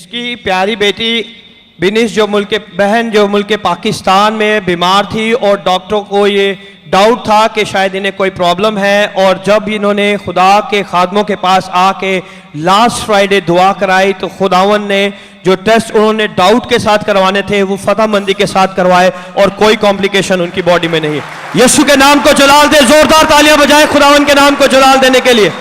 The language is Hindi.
इसकी प्यारी बेटी बिनिश जो मुल्क पाकिस्तान में बीमार थी और डॉक्टरों को ये डाउट था कि शायद इन्हें कोई प्रॉब्लम है, और जब इन्होंने खुदा के खादमों के पास आके लास्ट फ्राइडे दुआ कराई तो खुदावन ने जो टेस्ट उन्होंने डाउट के साथ करवाने थे वो फतहमंदी के साथ करवाए और कोई कॉम्प्लिकेशन उनकी बॉडी में नहीं। यीशु के नाम को जलाल दे, जोरदार तालियां बजाएं खुदावन के नाम को जलाल देने के लिए।